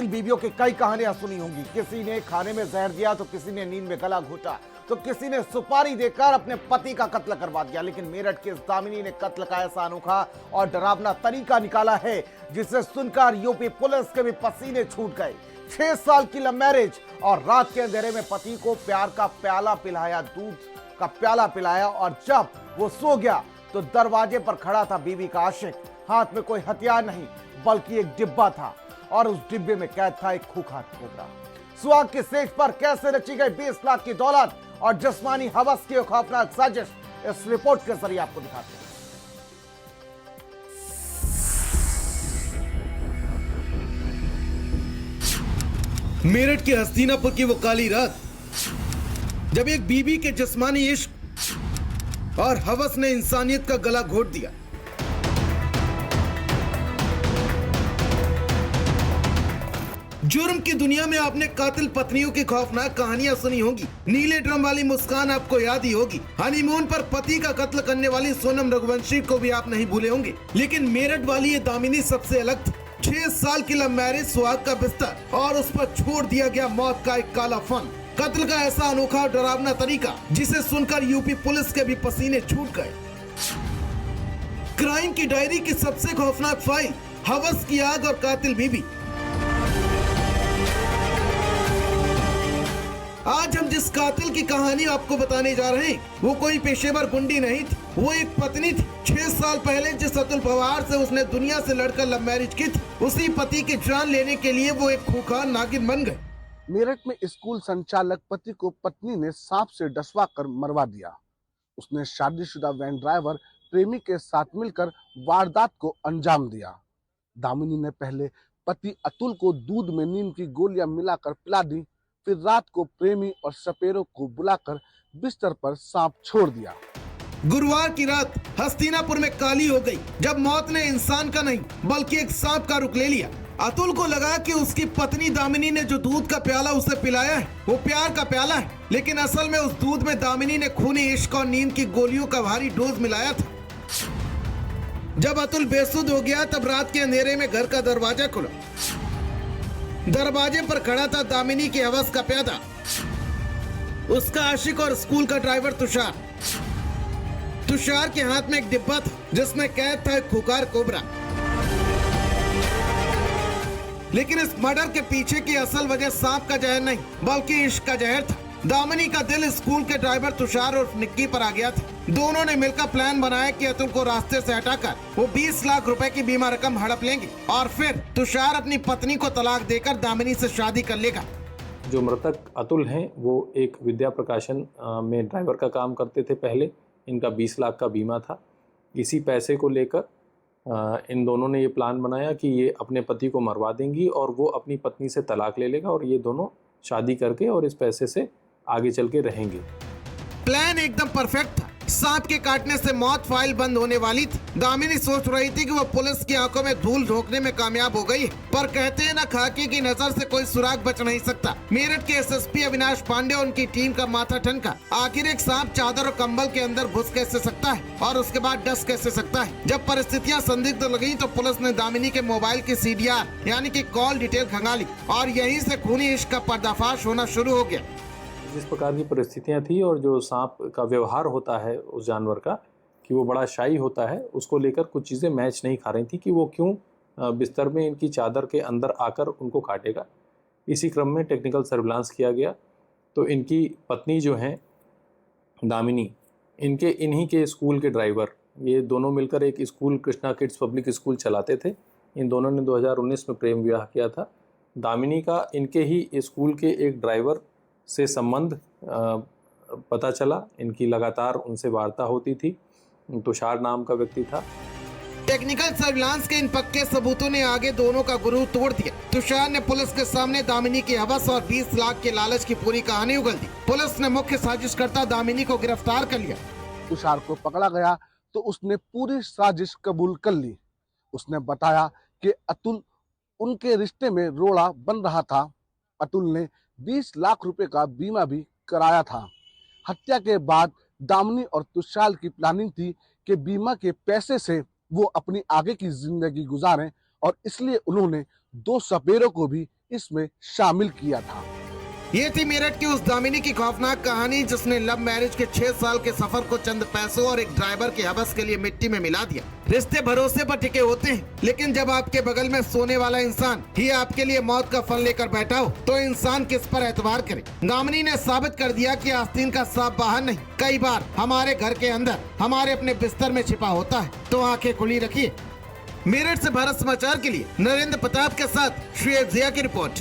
कातिल बीवियों की कई कहानियां सुनी होंगी। किसी ने खाने में जहर दिया तो किसी ने नींद में गला घोटा तो किसी ने सुपारी देकर अपने पति का कत्ल करवा दिया। लेकिन मेरठ की इस दामिनी ने कत्ल का ऐसा अनोखा और डरावना तरीका निकाला है जिसे सुनकर यूपी पुलिस के भी पसीने छूट गए। 6 साल की लव मैरिज और रात के अंधेरे में पति को प्यार का प्याला पिलाया, दूध का प्याला पिलाया, और जब वो सो गया तो दरवाजे पर खड़ा था बीवी का आशिक। हाथ में कोई हथियार नहीं बल्कि एक डिब्बा था और उस डिब्बे में कैद था एक खूंखार कोबरा। सुहाग की सेज पर कैसे रची गई 20 लाख की दौलत और जिस्मानी हवस की खौफनाक साजिश, इस रिपोर्ट के जरिए आपको दिखाते हैं। मेरठ के हस्तिनापुर की वो काली रात जब एक बीबी के जिस्मानी इश्क और हवस ने इंसानियत का गला घोट दिया। जुर्म की दुनिया में आपने कातिल पत्नियों की खौफनाक कहानियां सुनी होंगी। नीले ड्रम वाली मुस्कान आपको याद ही होगी। हनीमून पर पति का कत्ल करने वाली सोनम रघुवंशी को भी आप नहीं भूले होंगे। लेकिन मेरठ वाली ये दामिनी सबसे अलग थी। 6 साल की लव मैरिज, सुहाग का बिस्तर और उस पर छोड़ दिया गया मौत का एक काला फन। कत्ल का ऐसा अनोखा और डरावना तरीका जिसे सुनकर यूपी पुलिस के भी पसीने छूट गए। क्राइम की डायरी की सबसे खौफनाक फाइल, हवस की आग और कातिल बीबी। आज हम जिस कातिल की कहानी आपको बताने जा रहे हैं वो कोई पेशेवर गुंडी नहीं थी, वो एक पत्नी थी। 6 साल पहले जिस अतुल पवार से उसने दुनिया से लड़कर लव मैरिज की थी, उसी पति की जान लेने के लिए वो एक खूंखार नागिन बन गए। मेरठ में स्कूल संचालक पति को पत्नी ने सांप से डसवा कर मरवा दिया। उसने शादीशुदा वैन ड्राइवर प्रेमी के साथ मिलकर वारदात को अंजाम दिया। दामिनी ने पहले पति अतुल को दूध में नीम की गोलियां मिलाकर पिला दी, फिर रात को प्रेमी और सपेरों को बुलाकर बिस्तर पर सांप छोड़ दिया। गुरुवार की रात हस्तिनापुर में काली हो गई जब मौत ने इंसान का नहीं बल्कि एक सांप का रुख ले लिया। अतुल को लगा कि उसकी पत्नी दामिनी ने जो दूध का प्याला उसे पिलाया है वो प्यार का प्याला है, लेकिन असल में उस दूध में दामिनी ने खूनी इश्क और नींद की गोलियों का भारी डोज मिलाया था। जब अतुल बेसुध हो गया तब रात के अंधेरे में घर का दरवाजा खुला। दरवाजे पर खड़ा था दामिनी की हवस का प्यादा, उसका आशिक और स्कूल का ड्राइवर तुषार। तुषार के हाथ में एक डिब्बा था जिसमें कैद था एक खूंखार कोबरा। लेकिन इस मर्डर के पीछे की असल वजह सांप का जहर नहीं बल्कि इश्क का जहर था। दामिनी का दिल स्कूल के ड्राइवर तुषार और निक्की पर आ गया था। दोनों ने मिलकर प्लान बनाया कि अतुल को रास्ते से हटाकर वो 20 लाख रुपए की बीमा रकम हड़प लेंगे और फिर तुषार अपनी पत्नी को तलाक देकर दामिनी से शादी कर लेगा। जो मृतक अतुल हैं वो एक विद्या प्रकाशन में ड्राइवर का काम करते थे पहले। इनका 20 लाख का बीमा था। इसी पैसे को लेकर इन दोनों ने ये प्लान बनाया कि ये अपने पति को मरवा देंगी और वो अपनी पत्नी से तलाक ले लेगा और ये दोनों शादी करके और इस पैसे से आगे चल के रहेंगे। प्लान एकदम परफेक्ट था। सांप के काटने से मौत फाइल बंद होने वाली थी। दामिनी सोच रही थी कि वो पुलिस की आंखों में धूल झोंकने में कामयाब हो गई है, पर कहते हैं ना, खाकी की नजर से कोई सुराग बच नहीं सकता। मेरठ के एसएसपी अविनाश पांडे और उनकी टीम का माथा ठनका। आखिर एक सांप चादर और कंबल के अंदर घुस कैसे सकता है और उसके बाद डस कैसे सकता है। जब परिस्थितियां संदिग्ध लगी तो पुलिस ने दामिनी के मोबाइल की CDR यानी कि कॉल डिटेल खंगाली और यहीं से खूनी इश्क का पर्दाफाश होना शुरू हो गया। जिस प्रकार की परिस्थितियां थी और जो सांप का व्यवहार होता है उस जानवर का कि वो बड़ा शाई होता है, उसको लेकर कुछ चीज़ें मैच नहीं खा रही थी कि वो क्यों बिस्तर में इनकी चादर के अंदर आकर उनको काटेगा। इसी क्रम में टेक्निकल सर्विलांस किया गया तो इनकी पत्नी जो हैं दामिनी, इनके इन्हीं के स्कूल के ड्राइवर, ये दोनों मिलकर एक school Krishna kids public school चलाते थे। इन दोनों ने 2019 में प्रेम विवाह किया था। दामिनी का इनके ही स्कूल के एक ड्राइवर से संबंध पता चला। इनकी लगातार उनसे वार्ता होती थी। तुषार नाम का व्यक्ति था। टेक्निकल सर्विलांस के इन पक्के सबूतों ने आगे दोनों का गुरूर तोड़ दिया। तुषार ने पुलिस के सामने दामिनी की हवस और 20 लाख के लालच की पूरी कहानी उगल दी। पुलिस ने मुख्य साजिशकर्ता दामिनी को गिरफ्तार कर लिया। तुषार को पकड़ा गया तो उसने पूरी साजिश कबूल कर ली। उसने बताया कि अतुल उनके रिश्ते में रोड़ा बन रहा था। अतुल ने 20 लाख रुपए का बीमा भी कराया था। हत्या के बाद दामिनी और तुषार की प्लानिंग थी कि बीमा के पैसे से वो अपनी आगे की जिंदगी गुजारें और इसलिए उन्होंने 2 सपेरों को भी इसमें शामिल किया था। ये थी मेरठ की उस दामिनी की खौफनाक कहानी जिसने लव मैरिज के 6 साल के सफर को चंद पैसों और एक ड्राइवर के हवस के लिए मिट्टी में मिला दिया। रिश्ते भरोसे पर टिके होते हैं, लेकिन जब आपके बगल में सोने वाला इंसान ही आपके लिए मौत का फल लेकर बैठा हो तो इंसान किस पर एतबार करे। दामिनी ने साबित कर दिया कि आस्तीन का सांप बाहर नहीं, कई बार हमारे घर के अंदर हमारे अपने बिस्तर में छिपा होता है। तो आंखें खुली रखिए। मेरठ से भारत समाचार के लिए नरेंद्र प्रताप के साथ श्वेत जिया की रिपोर्ट।